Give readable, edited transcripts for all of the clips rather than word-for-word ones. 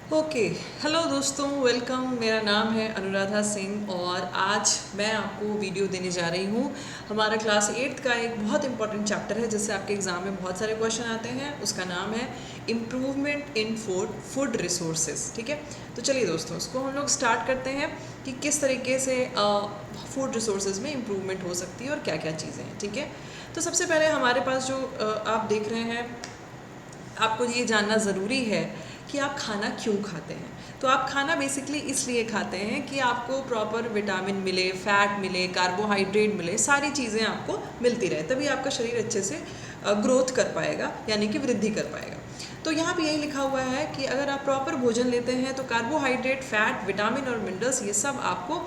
Okay. Hello दोस्तों, welcome. मेरा नाम है अनुराधा सिंह और आज मैं आपको वीडियो देने जा रही हूँ। हमारा क्लास 8th का एक बहुत इंपॉर्टेंट चैप्टर है जिससे आपके एग्ज़ाम में बहुत सारे क्वेश्चन आते हैं। उसका नाम है इम्प्रूवमेंट इन फूड रिसोर्सेज। ठीक है, तो चलिए दोस्तों, उसको हम लोग स्टार्ट करते हैं कि किस तरीके से फूड रिसोर्सेज में इम्प्रूवमेंट हो सकती है और क्या क्या चीज़ें हैं। ठीक है, तो सबसे पहले हमारे पास जो आप देख रहे हैं, आपको ये जानना ज़रूरी है कि आप खाना क्यों खाते हैं। तो आप खाना बेसिकली इसलिए खाते हैं कि आपको प्रॉपर विटामिन मिले, फैट मिले, कार्बोहाइड्रेट मिले, सारी चीज़ें आपको मिलती रहे, तभी आपका शरीर अच्छे से ग्रोथ कर पाएगा, यानी कि वृद्धि कर पाएगा। तो यहाँ पे यही लिखा हुआ है कि अगर आप प्रॉपर भोजन लेते हैं तो कार्बोहाइड्रेट, फैट, विटामिन और मिनरल्स ये सब आपको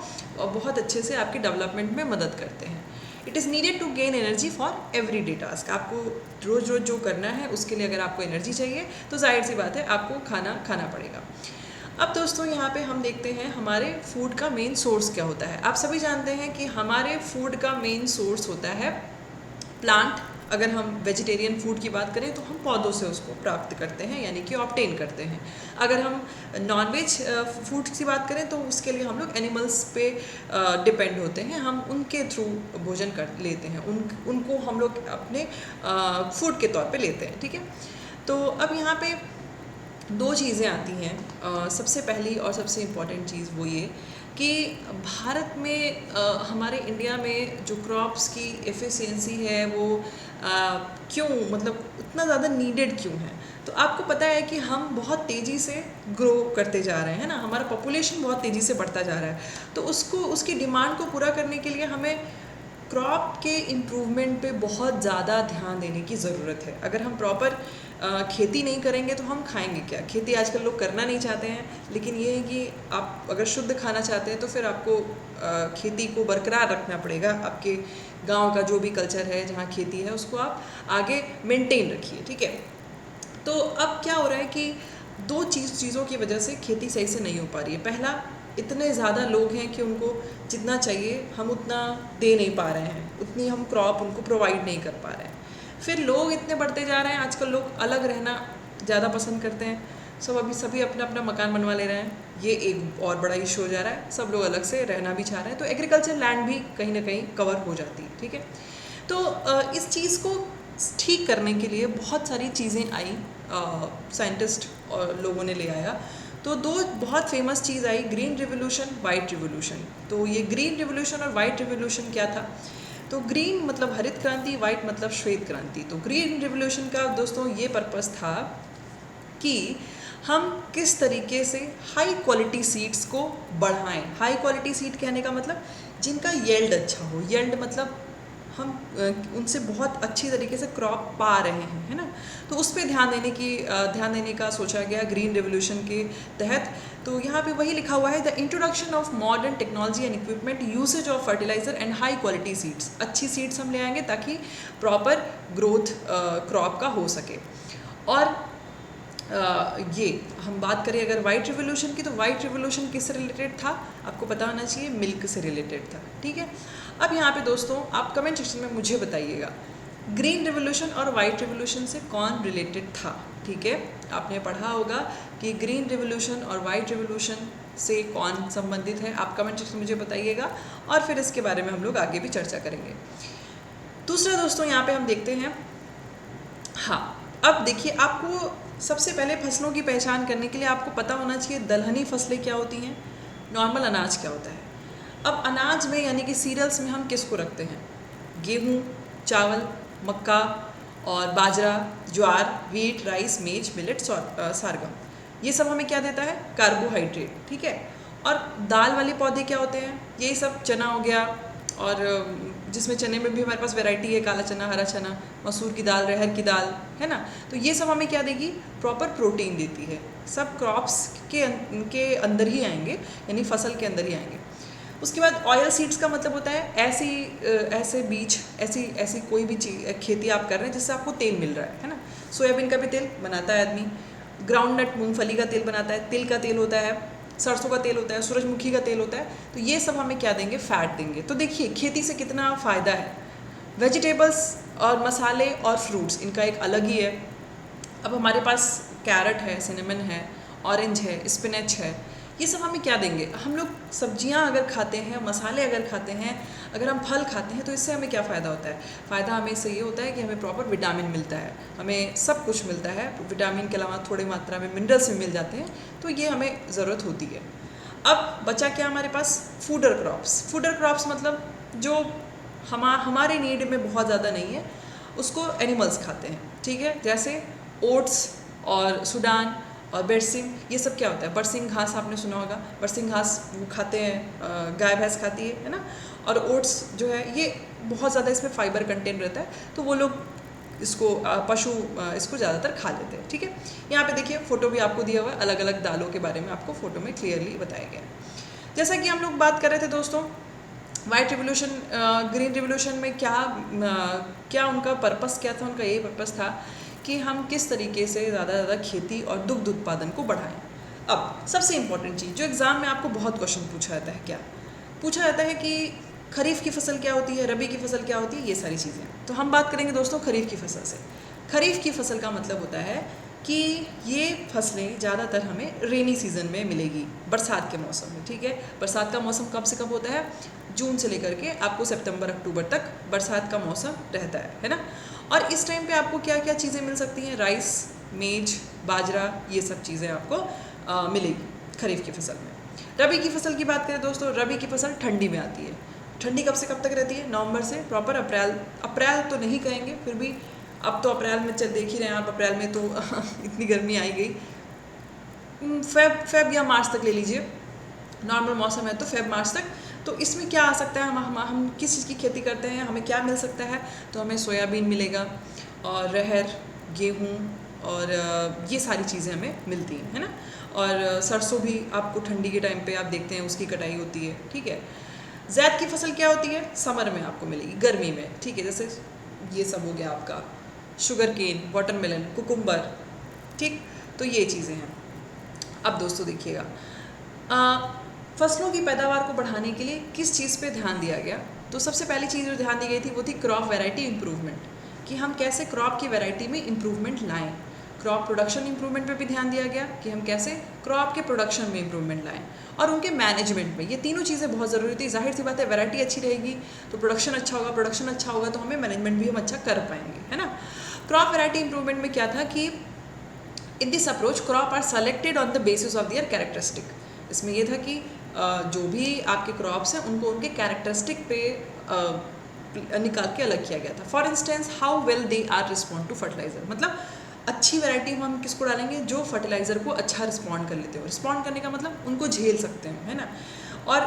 बहुत अच्छे से आपके डेवलपमेंट में मदद करते हैं। It is needed to gain energy for every day task. आपको रोज़ रोज़ जो करना है उसके लिए अगर आपको एनर्जी चाहिए तो जाहिर सी बात है आपको खाना खाना पड़ेगा। अब दोस्तों यहाँ पे हम देखते हैं हमारे फूड का मेन सोर्स क्या होता है। आप सभी जानते हैं कि हमारे फूड का मेन सोर्स होता है प्लांट। अगर हम वेजिटेरियन फूड की बात करें तो हम पौधों से उसको प्राप्त करते हैं, यानी कि ऑब्टेन करते हैं। अगर हम नॉनवेज फूड की बात करें तो उसके लिए हम लोग एनिमल्स पे डिपेंड होते हैं, हम उनके थ्रू भोजन कर लेते हैं, उनको हम लोग अपने फूड के तौर पे लेते हैं। ठीक है, तो अब यहाँ पे दो चीज़ें आती हैं। सबसे पहली और सबसे इम्पॉर्टेंट चीज़ वो ये कि भारत में हमारे इंडिया में जो क्रॉप्स की एफिशिएंसी है वो क्यों, मतलब इतना ज़्यादा नीडेड क्यों है। तो आपको पता है कि हम बहुत तेज़ी से ग्रो करते जा रहे हैं ना, हमारा पॉपुलेशन बहुत तेज़ी से बढ़ता जा रहा है। तो उसकी डिमांड को पूरा करने के लिए हमें क्रॉप के इम्प्रूवमेंट पे बहुत ज़्यादा ध्यान देने की ज़रूरत है। अगर हम प्रॉपर खेती नहीं करेंगे तो हम खाएंगे क्या। खेती आजकल लोग करना नहीं चाहते हैं, लेकिन ये है कि आप अगर शुद्ध खाना चाहते हैं तो फिर आपको खेती को बरकरार रखना पड़ेगा। आपके गांव का जो भी कल्चर है जहाँ खेती है उसको आप आगे मेंटेन रखिए। ठीक है, तो अब क्या हो रहा है कि दो चीज़ों की वजह से खेती सही से नहीं हो पा रही है। पहला, इतने ज़्यादा लोग हैं कि उनको जितना चाहिए हम उतना दे नहीं पा रहे हैं, उतनी हम क्रॉप उनको प्रोवाइड नहीं कर पा रहे हैं। फिर लोग इतने बढ़ते जा रहे हैं, आजकल लोग अलग रहना ज़्यादा पसंद करते हैं। सभी अपना अपना मकान बनवा ले रहे हैं, ये एक और बड़ा इशू हो जा रहा है। सब लोग अलग से रहना भी चाह रहे हैं, तो एग्रीकल्चर लैंड भी कहीं ना कहीं कवर हो जाती है। ठीक है, तो इस चीज़ को ठीक करने के लिए बहुत सारी चीज़ें आई, साइंटिस्ट और लोगों ने ले आया। तो दो बहुत फेमस चीज़ आई, ग्रीन रिवोल्यूशन, वाइट रिवोल्यूशन। तो ये ग्रीन रिवोल्यूशन और वाइट रिवोल्यूशन क्या था। तो ग्रीन मतलब हरित क्रांति, वाइट मतलब श्वेत क्रांति। तो ग्रीन रिवोल्यूशन का दोस्तों ये पर्पस था कि हम किस तरीके से हाई क्वालिटी सीड्स को बढ़ाएं। हाई क्वालिटी सीड कहने का मतलब जिनका येल्ड अच्छा हो। येल्ड मतलब हम उनसे बहुत अच्छी तरीके से क्रॉप पा रहे हैं, है ना। तो उस पर ध्यान देने का सोचा गया ग्रीन रेवोल्यूशन के तहत। तो यहाँ पे वही लिखा हुआ है, the introduction of modern technology and equipment, usage of fertiliser and high quality seeds. अच्छी सीड्स हम ले आएंगे ताकि प्रॉपर ग्रोथ क्रॉप का हो सके। और ये हम बात करें अगर वाइट रिवोल्यूशन की, तो वाइट रिवोल्यूशन किससे रिलेटेड था आपको पता होना चाहिए, मिल्क से रिलेटेड था। ठीक है, अब यहाँ पे दोस्तों आप कमेंट सेक्शन में मुझे बताइएगा ग्रीन रिवोल्यूशन और वाइट रिवोल्यूशन से कौन रिलेटेड था। ठीक है, आपने पढ़ा होगा कि ग्रीन रिवोल्यूशन और वाइट रिवोल्यूशन से कौन संबंधित है। आप कमेंट सेक्शन में मुझे बताइएगा और फिर इसके बारे में हम लोग आगे भी चर्चा करेंगे। दूसरा दोस्तों यहाँ पे हम देखते हैं, हाँ अब देखिए, आपको सबसे पहले फसलों की पहचान करने के लिए आपको पता होना चाहिए दलहनी फसलें क्या होती हैं, नॉर्मल अनाज क्या होता है। अब अनाज में यानी कि सीरियल्स में हम किसको रखते हैं, गेहूँ, चावल, मक्का और बाजरा, ज्वार, वीट, राइस, मेज, मिलेट, सारगम। ये सब हमें क्या देता है, कार्बोहाइड्रेट। ठीक है, और दाल वाले पौधे क्या होते हैं, यही सब चना हो गया, और जिसमें चने में भी हमारे पास वैरायटी है, काला चना, हरा चना, मसूर की दाल, रहर की दाल, है ना। तो ये सब हमें क्या देगी, प्रॉपर प्रोटीन देती है। सब क्रॉप्स के अंदर ही आएंगे, यानी फसल के अंदर ही आएंगे। उसके बाद ऑयल सीड्स का मतलब होता है ऐसे बीज, ऐसी कोई भी चीज़ खेती आप कर रहे हैं जिससे आपको तेल मिल रहा है ना। सोयाबीन का भी तेल बनाता है आदमी, ग्राउंडनट मूंगफली का तेल बनाता है, तिल का तेल होता है, सरसों का तेल होता है, सूरजमुखी का तेल होता है। तो ये सब हमें क्या देंगे, फैट देंगे। तो देखिए खेती से कितना फ़ायदा है। वेजिटेबल्स और मसाले और फ्रूट्स, इनका एक अलग ही है। अब हमारे पास कैरेट है, सिनेमन है, ऑरेंज है, स्पिनच है, ये सब हमें क्या देंगे? हम लोग सब्जियां अगर खाते हैं, मसाले अगर खाते हैं, अगर हम फल खाते हैं तो इससे हमें क्या फ़ायदा होता है? फ़ायदा हमें इससे ये होता है कि हमें प्रॉपर विटामिन मिलता है, हमें सब कुछ मिलता है, विटामिन के अलावा थोड़ी मात्रा में मिनरल्स भी मिल जाते हैं, तो ये हमें ज़रूरत होती है। अब बचा क्या हमारे पास? Fodder crops. फूडर क्रॉप्स मतलब जो हमारे नीड में बहुत ज़्यादा नहीं है, उसको एनिमल्स खाते हैं, ठीक है? जैसे ओट्स और सूडान और बरसिंग, ये सब क्या होता है? बरसिंग घास आपने सुना होगा, बरसिंग घास वो खाते हैं, गाय भैंस खाती है ना। और ओट्स जो है ये बहुत ज़्यादा इसमें फाइबर कंटेंट रहता है, तो वो लोग इसको पशु इसको ज़्यादातर खा लेते हैं, ठीक है? यहाँ पे देखिए फ़ोटो भी आपको दिया हुआ है, अलग अलग दालों के बारे में आपको फ़ोटो में क्लियरली बताया गया है। जैसा कि हम लोग बात कर रहे थे दोस्तों, वाइट रिवोल्यूशन, ग्रीन रिवोल्यूशन में क्या उनका पर्पस क्या था? उनका यही पर्पस था कि हम किस तरीके से ज़्यादा से ज़्यादा खेती और दुग्ध उत्पादन को बढ़ाएं। अब सबसे इम्पॉर्टेंट चीज़ जो एग्ज़ाम में आपको बहुत क्वेश्चन पूछा जाता है, क्या पूछा जाता है कि खरीफ की फसल क्या होती है, रबी की फसल क्या होती है, ये सारी चीज़ें। तो हम बात करेंगे दोस्तों खरीफ की फसल से। खरीफ की फसल का मतलब होता है कि ये फसलें ज़्यादातर हमें रेनी सीज़न में मिलेगी, बरसात के मौसम में, ठीक है? बरसात का मौसम कब से कब होता है? जून से लेकर के आपको सितंबर अक्टूबर तक बरसात का मौसम रहता है ना। और इस टाइम पे आपको क्या क्या चीज़ें मिल सकती हैं? राइस, मेज, बाजरा, ये सब चीज़ें आपको मिलेगी खरीफ की फसल में। रबी की फसल की बात करें दोस्तों, रबी की फसल ठंडी में आती है। ठंडी कब से कब तक रहती है? नवंबर से प्रॉपर अप्रैल तो नहीं कहेंगे, फिर भी अब तो अप्रैल में चल देख ही रहे हैं आप, अप्रैल में तो इतनी गर्मी आई गई। फेब या मार्च तक ले लीजिए, नॉर्मल मौसम है तो फेब मार्च तक। तो इसमें क्या आ सकता है? हम किस चीज़ की खेती करते हैं, हमें क्या मिल सकता है? तो हमें सोयाबीन मिलेगा और रहर, गेहूँ और ये सारी चीज़ें हमें मिलती हैं, है ना। और सरसों भी आपको ठंडी के टाइम पे आप देखते हैं उसकी कटाई होती है, ठीक है। ज़ैद की फसल क्या होती है? समर में आपको मिलेगी, गर्मी में, ठीक है। जैसे ये सब हो गया आपका शुगर केन, वाटरमेलन, कुकुम्बर, ठीक। तो ये चीज़ें हैं। अब दोस्तों देखिएगा, फसलों की पैदावार को बढ़ाने के लिए किस चीज़ पे ध्यान दिया गया? तो सबसे पहली चीज़ जो ध्यान दी गई थी वो थी क्रॉप वैरायटी इम्प्रूवमेंट, कि हम कैसे क्रॉप की वैरायटी में इम्प्रूवमेंट लाएं। क्रॉप प्रोडक्शन इम्प्रूवमेंट पे भी ध्यान दिया गया कि हम कैसे क्रॉप के प्रोडक्शन में इम्प्रूवमेंट लाएं, और उनके मैनेजमेंट में। ये तीनों चीज़ें बहुत ज़रूरी थी। जाहिर सी बात है, वैरायटी अच्छी रहेगी तो प्रोडक्शन अच्छा होगा, प्रोडक्शन अच्छा होगा तो हमें मैनेजमेंट भी हम अच्छा कर पाएंगे, है ना। क्रॉप वैरायटी इम्प्रूवमेंट में क्या था कि in this approach crop are selected on the basis of their characteristic. इसमें यह था कि जो भी आपके क्रॉप्स हैं उनको उनके कैरेक्टरिस्टिक पे निकाल के अलग किया गया था। For instance, how well they are respond to fertiliser, मतलब अच्छी वैरायटी हम किसको डालेंगे? जो फर्टिलाइज़र को अच्छा रिस्पॉन्ड कर लेते हो। रिस्पॉन्ड करने का मतलब उनको झेल सकते हैं, है ना। और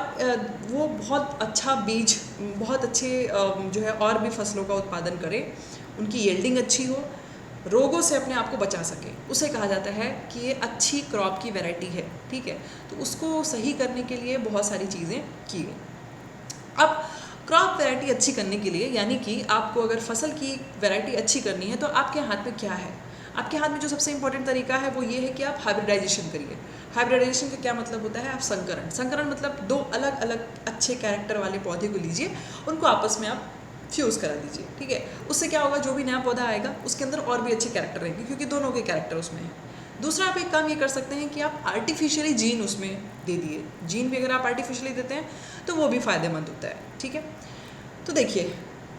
वो बहुत अच्छा बीज, बहुत अच्छे जो है और भी फसलों का उत्पादन करे, उनकी यील्डिंग अच्छी हो, रोगों से अपने आप को बचा सके, उसे कहा जाता है कि ये अच्छी क्रॉप की वैरायटी है, ठीक है। तो उसको सही करने के लिए बहुत सारी चीज़ें की गई। अब क्रॉप वैरायटी अच्छी करने के लिए, यानी कि आपको अगर फसल की वैरायटी अच्छी करनी है तो आपके हाथ में क्या है? आपके हाथ में जो सबसे इंपॉर्टेंट तरीका है वो ये है कि आप हाइब्रिडाइजेशन करिए। हाइब्रिडाइजेशन का क्या मतलब होता है? आप संकरण। संकरण मतलब दो अलग अलग अच्छे कैरेक्टर वाले पौधे को लीजिए, उनको आपस में आप फ्यूज़ करा दीजिए, ठीक है। उससे क्या होगा? जो भी नया पौधा आएगा उसके अंदर और भी अच्छे कैरेक्टर रहेंगे, क्योंकि दोनों के कैरेक्टर उसमें हैं। दूसरा, आप एक काम ये कर सकते हैं कि आप आर्टिफिशियली जीन उसमें दे दिए। जीन भी अगर आप आर्टिफिशियली देते हैं तो वो भी फ़ायदेमंद होता है, ठीक है। तो देखिए,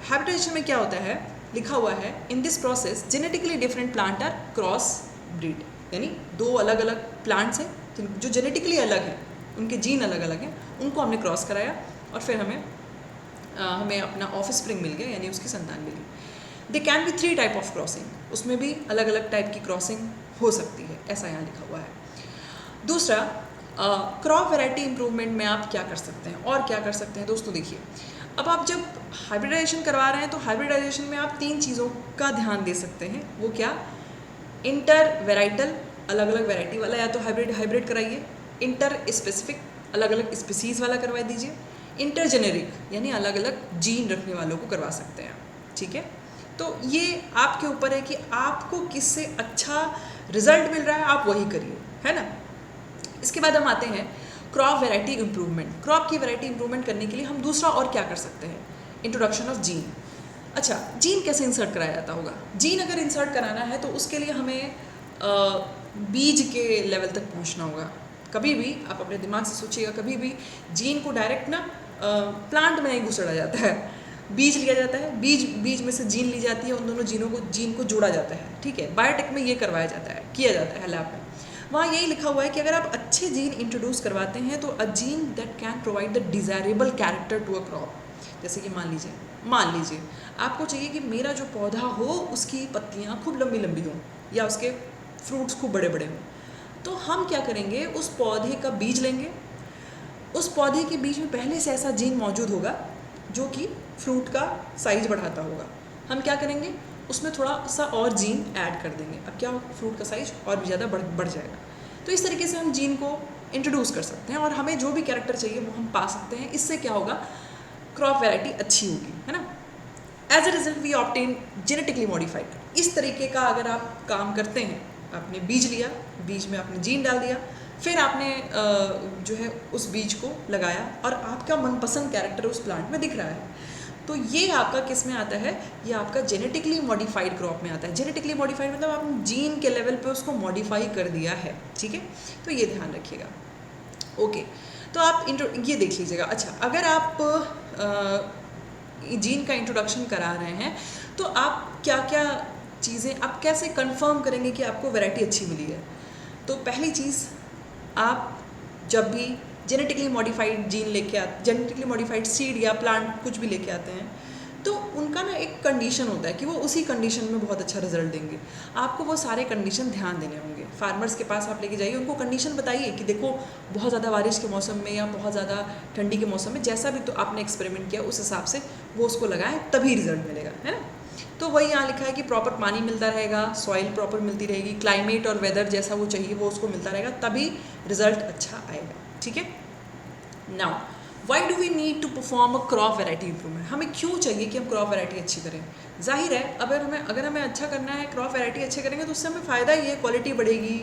हाइब्रिडाइजेशन में क्या होता है, लिखा हुआ है, in this process genetically different plant are cross breed, यानी दो अलग अलग प्लांट्स हैं जो जेनेटिकली अलग हैं, उनके जीन अलग अलग हैं, उनको हमने क्रॉस कराया और फिर हमें अपना ऑफ स्प्रिंग मिल गया, यानी उसकी संतान मिली। They can be 3 type of crossing, उसमें भी अलग अलग टाइप की क्रॉसिंग हो सकती है, ऐसा यहाँ लिखा हुआ है। दूसरा, क्रॉप वैरायटी इम्प्रूवमेंट में आप क्या कर सकते हैं और क्या कर सकते हैं? दोस्तों देखिए, अब आप जब हाइब्रिडाइजेशन करवा रहे हैं तो हाइब्रिडाइजेशन में आप 3 चीज़ों का ध्यान दे सकते हैं। वो क्या? इंटर वेराइटल, अलग अलग वैरायटी वाला या तो हाइब्रिड कराइए। इंटर स्पेसिफिक, अलग अलग स्पीसीज़ वाला करवा दीजिए। इंटर जेनेरिक, यानी अलग अलग जीन रखने वालों को करवा सकते हैं, ठीक है। तो ये आपके ऊपर है कि आपको किससे अच्छा रिजल्ट मिल रहा है, आप वही करिए, है ना। इसके बाद हम आते हैं क्रॉप वैरायटी इम्प्रूवमेंट। क्रॉप की वैरायटी इम्प्रूवमेंट करने के लिए हम दूसरा और क्या कर सकते हैं? Introduction of gene. अच्छा, जीन कैसे इंसर्ट कराया जाता होगा? जीन अगर इंसर्ट कराना है तो उसके लिए हमें बीज के लेवल तक पहुंचना होगा। कभी भी आप अपने दिमाग से सोचिएगा, कभी भी जीन को डायरेक्ट ना प्लांट में नहीं घुसड़ा जाता है, बीज लिया जाता है, बीज में से जीन ली जाती है, उन दोनों जीन को जोड़ा जाता है, ठीक है। बायोटेक में ये करवाया जाता है, किया जाता है लैब में। वहाँ यही लिखा हुआ है कि अगर आप अच्छे जीन इंट्रोड्यूस करवाते हैं तो a gene that can provide the desirable character to a crop. जैसे कि मान लीजिए आपको चाहिए कि मेरा जो पौधा हो उसकी पत्तियाँ खूब लंबी लंबी हों या उसके फ्रूट्स खूब बड़े बड़े हों, तो हम क्या करेंगे, उस पौधे का बीज लेंगे, उस पौधे के बीज में पहले से ऐसा जीन मौजूद होगा जो कि फ्रूट का साइज बढ़ाता होगा। हम क्या करेंगे, उसमें थोड़ा सा और जीन ऐड कर देंगे, अब क्या होगा, फ्रूट का साइज और भी ज़्यादा बढ़ जाएगा। तो इस तरीके से हम जीन को इंट्रोड्यूस कर सकते हैं और हमें जो भी कैरेक्टर चाहिए वो हम पा सकते हैं। इससे क्या होगा, क्रॉप वैरायटी अच्छी होगी, है ना। As a result we obtain genetically modified. इस तरीके का अगर आप काम करते हैं, आपने बीज लिया, बीज में आपने जीन डाल दिया, फिर आपने जो है उस बीज को लगाया और आपका मनपसंद कैरेक्टर उस प्लांट में दिख रहा है, तो ये आपका किस में आता है, ये आपका जेनेटिकली मॉडिफाइड क्रॉप में आता है। जेनेटिकली मॉडिफाइड मतलब आपने जीन के लेवल पे उसको मॉडिफाई कर दिया है, ठीक है। तो ये ध्यान रखिएगा। ओके, तो आप ये देख लीजिएगा। अच्छा, अगर आप जीन का इंट्रोडक्शन करा रहे हैं तो आप क्या क्या चीज़ें, आप कैसे कंफर्म करेंगे कि आपको वैरायटी अच्छी मिली है। तो पहली चीज़, आप जब भी जेनेटिकली मॉडिफाइड जीन लेके आते, जेनेटिकली मॉडिफाइड सीड या प्लांट कुछ भी लेके आते हैं, तो उनका ना एक कंडीशन होता है कि वो उसी कंडीशन में बहुत अच्छा रिजल्ट देंगे। आपको वो सारे कंडीशन ध्यान देने होंगे। फार्मर्स के पास आप लेके जाइए, उनको कंडीशन बताइए कि देखो बहुत ज़्यादा बारिश के मौसम में या बहुत ज़्यादा ठंडी के मौसम में, जैसा भी तो आपने एक्सपेरिमेंट किया उस हिसाब से वो उसको लगाएं, तभी रिजल्ट मिलेगा, है ना। तो वही यहाँ लिखा है कि प्रॉपर पानी मिलता रहेगा, सॉइल प्रॉपर मिलती रहेगी, क्लाइमेट और वेदर जैसा वो चाहिए वो उसको मिलता रहेगा, तभी रिजल्ट अच्छा आएगा, ठीक है। Now why do we need to perform a crop variety improvement. हमें क्यों चाहिए कि हम क्रॉप वैरायटी अच्छी करें। जाहिर है अगर हमें अच्छा करना है, क्रॉप वैरायटी अच्छे करेंगे तो उससे हमें फ़ायदा ही है, क्वालिटी बढ़ेगी,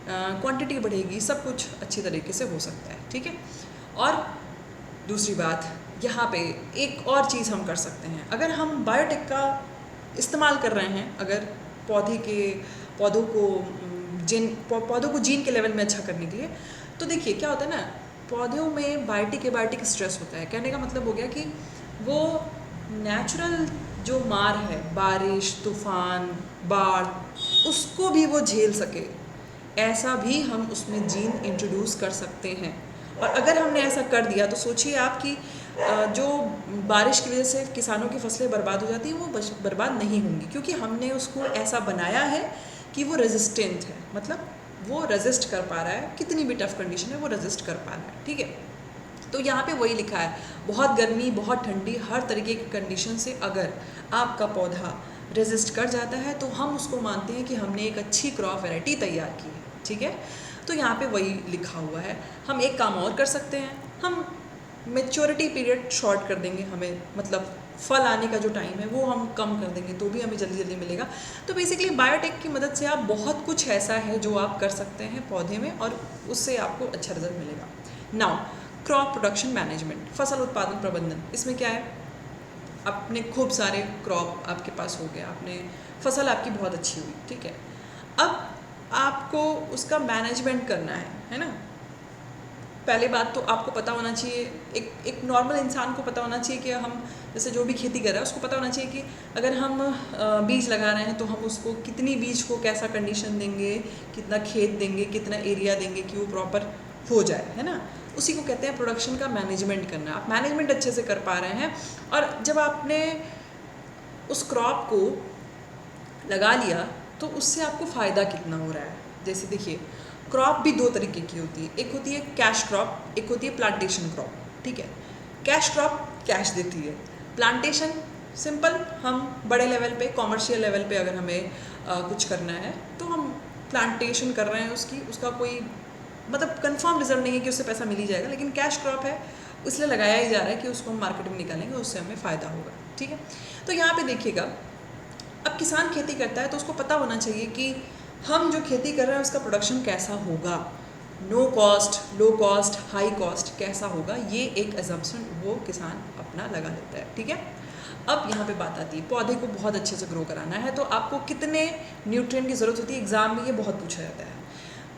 क्वांटिटी बढ़ेगी, सब कुछ अच्छी तरीके से हो सकता है, ठीक है। और दूसरी बात, यहाँ पे एक और चीज़ हम कर सकते हैं, अगर हम बायोटेक का इस्तेमाल कर रहे हैं, अगर पौधों को जीन के लेवल में अच्छा करने के लिए, तो देखिए क्या होता है ना, पौधों में बायोटिक स्ट्रेस होता है। कहने का मतलब हो गया कि वो नेचुरल जो मार है, बारिश, तूफान, बाढ़, उसको भी वो झेल सके, ऐसा भी हम उसमें जीन इंट्रोड्यूस कर सकते हैं। और अगर हमने ऐसा कर दिया तो सोचिए आप कि जो बारिश की वजह से किसानों की फसलें बर्बाद हो जाती हैं, वो बर्बाद नहीं होंगी, क्योंकि हमने उसको ऐसा बनाया है कि वो रेजिस्टेंट है, मतलब वो रेजिस्ट कर पा रहा है, कितनी भी टफ कंडीशन है वो रेजिस्ट कर पा रहा है, ठीक है। तो यहाँ पे वही लिखा है, बहुत गर्मी, बहुत ठंडी, हर तरीके की कंडीशन से अगर आपका पौधा रेजिस्ट कर जाता है तो हम उसको मानते हैं कि हमने एक अच्छी क्रॉप वैरायटी तैयार की है, ठीक है। तो यहाँ पे वही लिखा हुआ है। हम एक काम और कर सकते हैं, हम मेच्योरिटी पीरियड शॉर्ट कर देंगे, हमें मतलब फल आने का जो टाइम है वो हम कम कर देंगे, तो भी हमें जल्दी जल्दी मिलेगा। तो बेसिकली बायोटेक की मदद से आप बहुत कुछ ऐसा है जो आप कर सकते हैं पौधे में, और उससे आपको अच्छा रिजल्ट मिलेगा। नाउ क्रॉप प्रोडक्शन मैनेजमेंट, फसल उत्पादन प्रबंधन, इसमें क्या है, अपने खूब सारे क्रॉप आपके पास हो गया, आपने फसल आपकी बहुत अच्छी हुई, ठीक है। अब आपको उसका मैनेजमेंट करना है ना। पहले बात तो आपको पता होना चाहिए, एक नॉर्मल इंसान को पता होना चाहिए कि हम जैसे जो भी खेती कर रहा है उसको पता होना चाहिए कि अगर हम बीज लगा रहे हैं तो हम उसको कितनी बीज को कैसा कंडीशन देंगे, कितना खेत देंगे, कितना एरिया देंगे कि वो प्रॉपर हो जाए, है ना। उसी को कहते हैं प्रोडक्शन का मैनेजमेंट करना। आप मैनेजमेंट अच्छे से कर पा रहे हैं, और जब आपने उस क्रॉप को लगा लिया तो उससे आपको फ़ायदा कितना हो रहा है। जैसे देखिए, क्रॉप भी दो तरीके की होती है, एक होती है कैश क्रॉप, एक होती है प्लांटेशन क्रॉप, ठीक है। कैश क्रॉप कैश देती है, प्लांटेशन सिंपल, हम बड़े लेवल पे, कॉमर्शियल लेवल पे अगर हमें कुछ करना है तो हम प्लांटेशन कर रहे हैं, उसका कोई मतलब कंफर्म रिजल्ट नहीं है कि उससे पैसा मिल ही जाएगा, लेकिन कैश क्रॉप है इसलिए लगाया ही जा रहा है कि उसको हम मार्केट में निकालेंगे, उससे हमें फ़ायदा होगा, ठीक है। तो यहाँ पे देखिएगा, अब किसान खेती करता है तो उसको पता होना चाहिए कि हम जो खेती कर रहे हैं उसका प्रोडक्शन कैसा होगा, no cost, low cost, high cost कैसा होगा, ये एक एजम्पशन वो किसान अपना लगा लेता है, ठीक है। अब यहाँ पे बात आती है, पौधे को बहुत अच्छे से ग्रो कराना है तो आपको कितने न्यूट्रिएंट की ज़रूरत होती है, एग्जाम में ये बहुत पूछा जाता है।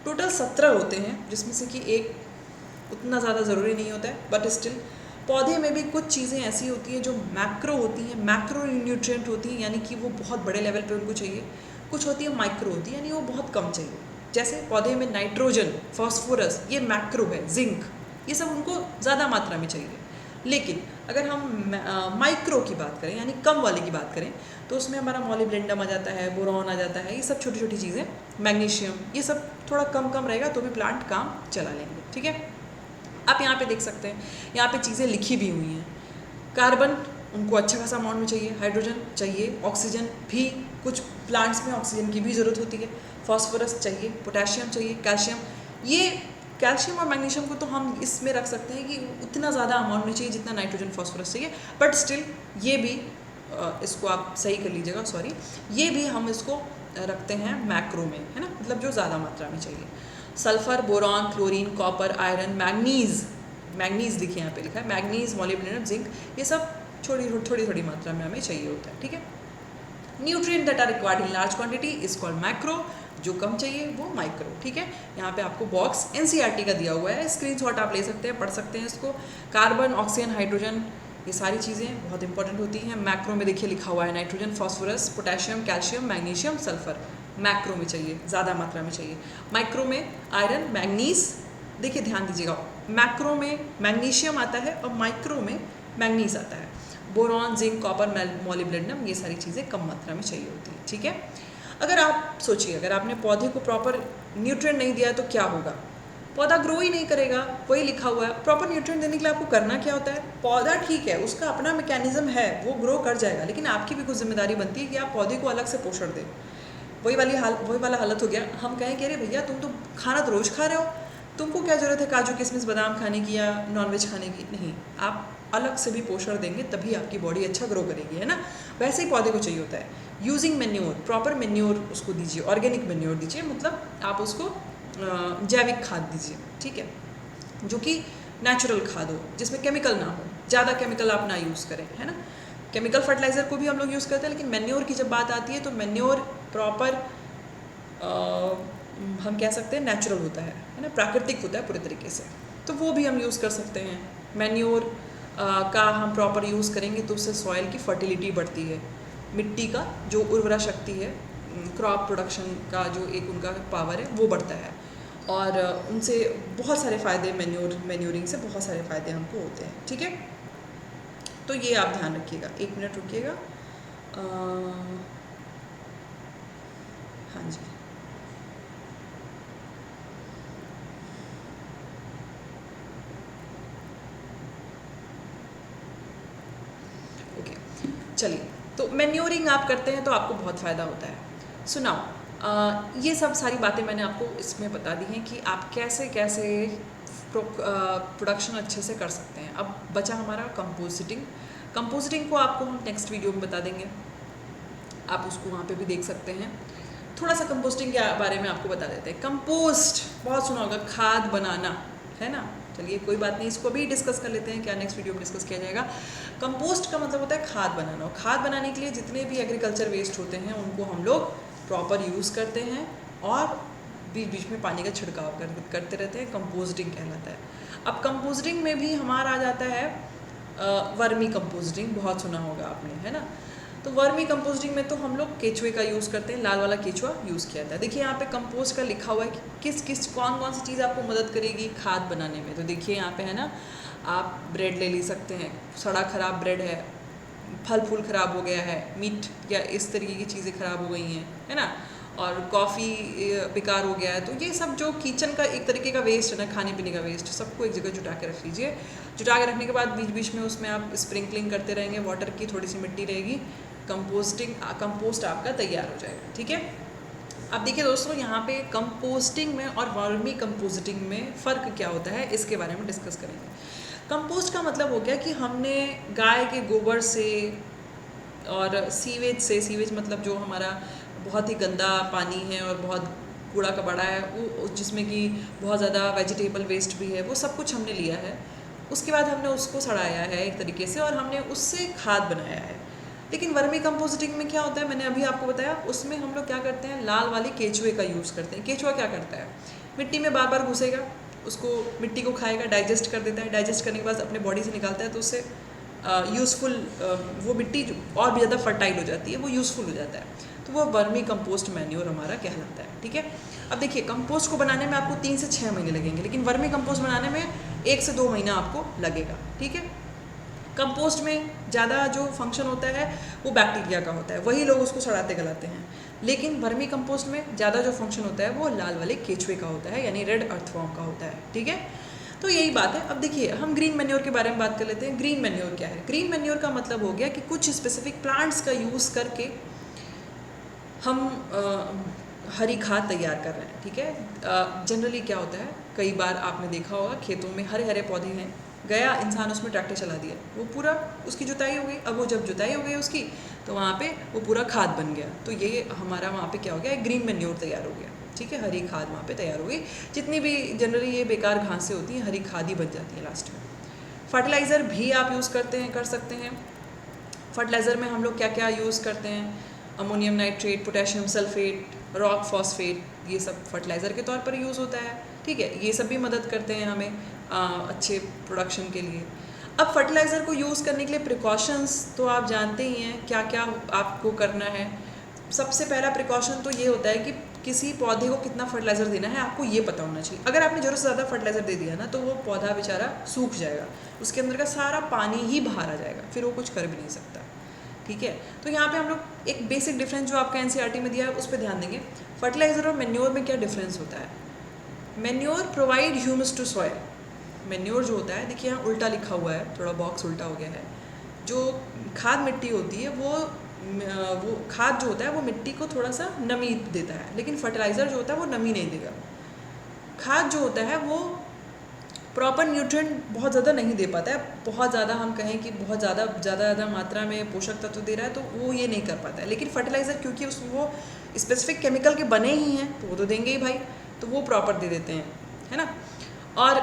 टोटल 17 होते हैं, जिसमें से कि एक उतना ज़्यादा ज़रूरी नहीं होता है, बट स्टिल पौधे में भी कुछ चीज़ें ऐसी होती हैं जो मैक्रो होती हैं, मैक्रो न्यूट्रिएंट होती हैं, यानी कि वो बहुत बड़े लेवल पे उनको चाहिए। कुछ होती है माइक्रो होती है, यानी वो बहुत कम चाहिए। जैसे पौधे में नाइट्रोजन, फॉस्फोरस, ये मैक्रो है, जिंक, ये सब उनको ज़्यादा मात्रा में चाहिए। लेकिन अगर हम माइक्रो की बात करें, यानी कम वाले की बात करें, तो उसमें हमारा मॉलिब्डेंडम आ जाता है, बोरॉन आ जाता है, ये सब छोटी छोटी चीज़ें, मैग्नीशियम, ये सब थोड़ा कम कम रहेगा तो भी प्लांट काम चला लेंगे। ठीक है, आप यहाँ पे देख सकते हैं, यहाँ पे चीज़ें लिखी भी हुई हैं। कार्बन उनको अच्छा खासा अमाउंट में चाहिए, हाइड्रोजन चाहिए, ऑक्सीजन भी, कुछ प्लांट्स में ऑक्सीजन की भी ज़रूरत होती है, फॉस्फोरस चाहिए, पोटेशियम चाहिए, कैल्शियम। ये कैल्शियम और मैग्नीशियम को तो हम इसमें रख सकते हैं कि उतना ज़्यादा अमाउंट में चाहिए जितना नाइट्रोजन फॉस्फोरस चाहिए, बट स्टिल ये भी इसको आप सही कर लीजिएगा, सॉरी, ये भी हम इसको रखते हैं मैक्रो में, है ना, मतलब जो ज़्यादा मात्रा में चाहिए। Sulphur, boron, chlorine, copper, iron, manganese, manganese देखिए यहाँ पे लिखा है, मैग्नीज, मॉलिब्डेनम, जिंक, ये सब थोड़ी थोड़ी मात्रा में हमें चाहिए होता है। ठीक है, nutrient that are required in large quantity is called macro, जो कम चाहिए वो माइक्रो। ठीक है, यहाँ पे आपको बॉक्स एनसीईआरटी का दिया हुआ है, स्क्रीनशॉट आप ले सकते हैं, पढ़ सकते हैं इसको। कार्बन, ऑक्सीजन, हाइड्रोजन, ये सारी चीज़ें बहुत इंपॉर्टेंट होती हैं। मैक्रो में देखिए लिखा हुआ है nitrogen, phosphorus, potassium, calcium, magnesium, sulphur, macro में चाहिए, ज़्यादा मात्रा में चाहिए। माइक्रो में आयरन, मैग्नीज, देखिए ध्यान दीजिएगा, मैक्रो में मैग्नीशियम आता है और माइक्रो में मैग्नीज आता है। बोरॉन, जिंक, कॉपर, मॉलिब्डेनम, ये सारी चीज़ें कम मात्रा में चाहिए होती है। ठीक है, अगर आप सोचिए, अगर आपने पौधे को प्रॉपर न्यूट्रिएंट नहीं दिया तो क्या होगा, पौधा ग्रो ही नहीं करेगा। वही लिखा हुआ है, प्रॉपर न्यूट्रिएंट देने के लिए आपको करना क्या होता है, पौधा ठीक है उसका अपना मैकेनिज्म है, वो ग्रो कर जाएगा, लेकिन आपकी भी कुछ जिम्मेदारी बनती है कि आप पौधे को अलग से पोषण दें। वही वाला हालत हो गया, हम कहें कि अरे भैया तुम तो खाना तो रोज़ खा रहे हो, तुमको क्या ज़रूरत है काजू किशमिश बादाम खाने की या नॉनवेज खाने की। नहीं, आप अलग से भी पोषण देंगे तभी आपकी बॉडी अच्छा ग्रो करेगी, है ना। वैसे ही पौधे को चाहिए होता है। यूजिंग मेन्योर, प्रॉपर मेन्योर उसको दीजिए, ऑर्गेनिक मेन्योर दीजिए, मतलब आप उसको जैविक खाद दीजिए। ठीक है, जो कि नेचुरल खाद हो, जिसमें केमिकल ना हो, ज़्यादा केमिकल आप ना यूज़ करें, है ना। केमिकल फर्टिलाइज़र को भी हम लोग यूज़ करते हैं, लेकिन मेन्योर की जब बात आती है तो मेन्योर प्रॉपर हम कह सकते हैं नेचुरल होता है ना, प्राकृतिक होता है पूरे तरीके से, तो वो भी हम यूज़ कर सकते हैं। मेन्योर का हम प्रॉपर यूज़ करेंगे तो उससे सॉइल की फर्टिलिटी बढ़ती है, मिट्टी का जो उर्वरा शक्ति है, क्रॉप प्रोडक्शन का जो एक उनका पावर है वो बढ़ता है, और उनसे बहुत सारे फ़ायदे, मेन्योरिंग से बहुत सारे फ़ायदे हमको होते हैं। ठीक है, तो ये आप ध्यान रखिएगा। 1 मिनट रुकिएगा। हाँ जी, ओके, चलिए, तो मेन्योरिंग आप करते हैं तो आपको बहुत फ़ायदा होता है। सुनाओ, ये सब सारी बातें मैंने आपको इसमें बता दी हैं कि आप कैसे कैसे प्रोडक्शन अच्छे से कर सकते हैं। अब बचा हमारा कंपोजिटिंग। कंपोजिटिंग को आपको हम नेक्स्ट वीडियो में बता देंगे, आप उसको वहाँ पे भी देख सकते हैं। थोड़ा सा कंपोस्टिंग के बारे में आपको बता देते हैं। कंपोस्ट बहुत सुना होगा, खाद बनाना, है ना। चलिए कोई बात नहीं, इसको भी डिस्कस कर लेते हैं, क्या नेक्स्ट वीडियो में डिस्कस किया जाएगा। कंपोस्ट का मतलब होता है खाद बनाना, और खाद बनाने के लिए जितने भी एग्रीकल्चर वेस्ट होते हैं उनको हम लोग प्रॉपर यूज़ करते हैं और बीच बीच में पानी का छिड़काव करते रहते हैं, कंपोस्टिंग कहलाता है। अब कंपोस्टिंग में भी हमारा आ जाता है वर्मी कंपोस्टिंग, बहुत सुना होगा आपने, है ना। तो वर्मी कंपोस्टिंग में तो हम लोग केचुए का यूज़ करते हैं, लाल वाला केचुआ यूज़ किया जाता है। देखिए यहाँ पे कंपोस्ट का लिखा हुआ है कि कौन कौन सी चीज़ आपको मदद करेगी खाद बनाने में। तो देखिए यहाँ पे है ना, आप ब्रेड ले सकते हैं, सड़ा खराब ब्रेड है, फल फूल ख़राब हो गया है, मीट या इस तरीके की चीज़ें ख़राब हो गई हैं, है ना, और कॉफ़ी बेकार हो गया है, तो ये सब जो किचन का एक तरीके का वेस्ट है ना, खाने पीने का वेस्ट, सबको एक जगह जुटा के रख लीजिए। जुटा के रखने के बाद बीच बीच में उसमें आप स्प्रिंकलिंग करते रहेंगे, वाटर की थोड़ी सी मिट्टी रहेगी, कंपोस्ट आपका तैयार हो जाएगा। ठीक है, अब देखिए दोस्तों, यहाँ पे कंपोस्टिंग में और वर्मी कंपोस्टिंग में फ़र्क क्या होता है, इसके बारे में डिस्कस करेंगे। कंपोस्ट का मतलब हो गया कि हमने गाय के गोबर से और सीवेज मतलब जो हमारा बहुत ही गंदा पानी है और बहुत कूड़ा कबाड़ा है, वो जिसमें कि बहुत ज़्यादा वेजिटेबल वेस्ट भी है, वो सब कुछ हमने लिया है। उसके बाद हमने उसको सड़ाया है एक तरीके से, और हमने उससे खाद बनाया है। लेकिन वर्मी कंपोजिटिंग में क्या होता है, मैंने अभी आपको बताया, उसमें हम लोग क्या करते हैं, लाल वाली केचुए का यूज़ करते हैं। केचुआ क्या करता है, मिट्टी में बार बार घुसेगा, उसको मिट्टी को खाएगा, डाइजेस्ट कर देता है, डाइजेस्ट करने के बाद अपने बॉडी से निकालता है, तो उससे यूज़फुल वो मिट्टी और भी ज़्यादा फर्टाइल हो जाती है, वो यूज़फुल हो जाता है, तो वो वर्मी कंपोस्ट मैन्योर हमारा कहलाता है। ठीक है, अब देखिए कंपोस्ट को बनाने में आपको 3 से 6 महीने लगेंगे, लेकिन वर्मी कंपोस्ट बनाने में 1 से 2 महीना आपको लगेगा। ठीक है, कंपोस्ट में ज़्यादा जो फंक्शन होता है वो बैक्टीरिया का होता है, वही लोग उसको सड़ाते गलाते हैं, लेकिन वर्मी कंपोस्ट में ज़्यादा जो फंक्शन होता है वो लाल वाले केचुए का होता है, यानी रेड अर्थवॉर्म का होता है। ठीक है, तो यही बात है। अब देखिए हम ग्रीन मैन्योर के बारे में बात कर लेते हैं। ग्रीन मैन्योर क्या है? ग्रीन मैन्योर का मतलब हो गया कि कुछ स्पेसिफिक प्लांट्स का यूज़ करके हम हरी खाद तैयार कर रहे हैं। ठीक है, जनरली क्या होता है, कई बार आपने देखा होगा खेतों में हरे हरे पौधे हैं, गया इंसान उसमें ट्रैक्टर चला दिया, वो पूरा उसकी जुताई हो गई। अब वो जब जुताई हो गई उसकी, तो वहाँ पे वो पूरा खाद बन गया, तो ये हमारा वहाँ पे क्या हो गया, ग्रीन मैन्योर तैयार हो गया। ठीक है, हरी खाद वहाँ पे तैयार हो गई। जितनी भी जनरली ये बेकार घासें होती हैं, हरी खाद ही बन जाती है लास्ट में। फर्टिलाइज़र भी आप यूज़ करते हैं, कर सकते हैं। फर्टिलाइज़र में हम लोग क्या क्या यूज़ करते हैं, ammonium nitrate, potassium sulphate, rock phosphate, ये सब फर्टिलाइज़र के तौर पर यूज़ होता है। ठीक है, ये सब भी मदद करते हैं हमें अच्छे प्रोडक्शन के लिए। अब फर्टिलाइज़र को यूज़ करने के लिए प्रिकॉशंस तो आप जानते ही हैं क्या क्या आपको करना है। सबसे पहला प्रिकॉशन तो ये होता है कि किसी पौधे को कितना फर्टिलाइज़र देना है आपको ये पता होना चाहिए। अगर आपने ज़रूरत से ज़्यादा फर्टिलाइज़र दे दिया ना, तो वो पौधा बेचारा सूख जाएगा, उसके अंदर का सारा पानी ही बाहर आ जाएगा, फिर वो कुछ कर भी नहीं सकता। ठीक है, तो यहाँ पे हम लोग एक बेसिक डिफरेंस जो आपका एनसीईआरटी में दिया है उस पर ध्यान देंगे। फर्टिलाइज़र और मैन्योर में क्या डिफरेंस होता है? Manure provide humus to soil. Manure जो होता है, देखिए यहाँ उल्टा लिखा हुआ है, थोड़ा बॉक्स उल्टा हो गया है। जो खाद मिट्टी होती है वो खाद जो होता है वो मिट्टी को थोड़ा सा नमी देता है, लेकिन फर्टिलाइज़र जो होता है वो नमी नहीं देगा। खाद जो होता है वो प्रॉपर न्यूट्रिएंट बहुत ज़्यादा नहीं दे पाता है, बहुत ज़्यादा हम कहें कि बहुत ज़्यादा मात्रा में पोषक तत्व दे रहा है, तो वो ये नहीं कर पाता है। लेकिन फर्टिलाइज़र क्योंकि वो स्पेसिफिक केमिकल के बने ही हैं, तो वो तो देंगे ही भाई, तो वो प्रॉपर दे देते हैं, है ना। और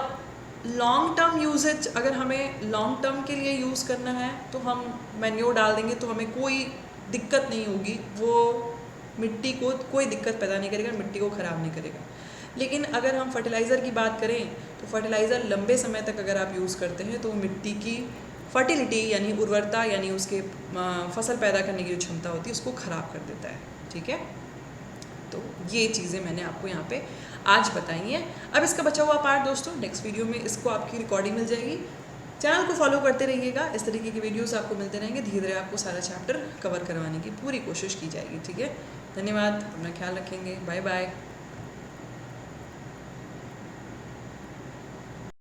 लॉन्ग टर्म यूजेज, अगर हमें लॉन्ग टर्म के लिए यूज़ करना है तो हम मैन्योर डाल देंगे, तो हमें कोई दिक्कत नहीं होगी, वो मिट्टी को कोई दिक्कत पैदा नहीं करेगा, मिट्टी को ख़राब नहीं करेगा। लेकिन अगर हम फर्टिलाइज़र की बात करें तो फर्टिलाइज़र लंबे समय तक अगर आप यूज़ करते हैं तो मिट्टी की फर्टिलिटी यानी उर्वरता यानी उसके फसल पैदा करने की जो क्षमता होती है उसको ख़राब कर देता है। ठीक है, तो ये चीज़ें मैंने आपको यहाँ पे आज बताई हैं। अब इसका बचा हुआ पार्ट दोस्तों नेक्स्ट वीडियो में इसको आपकी रिकॉर्डिंग मिल जाएगी। चैनल को फॉलो करते रहिएगा, इस तरीके के वीडियोस आपको मिलते रहेंगे। धीरे धीरे आपको सारा चैप्टर कवर करवाने की पूरी कोशिश की जाएगी। ठीक है, धन्यवाद, अपना ख्याल रखेंगे, बाय बाय।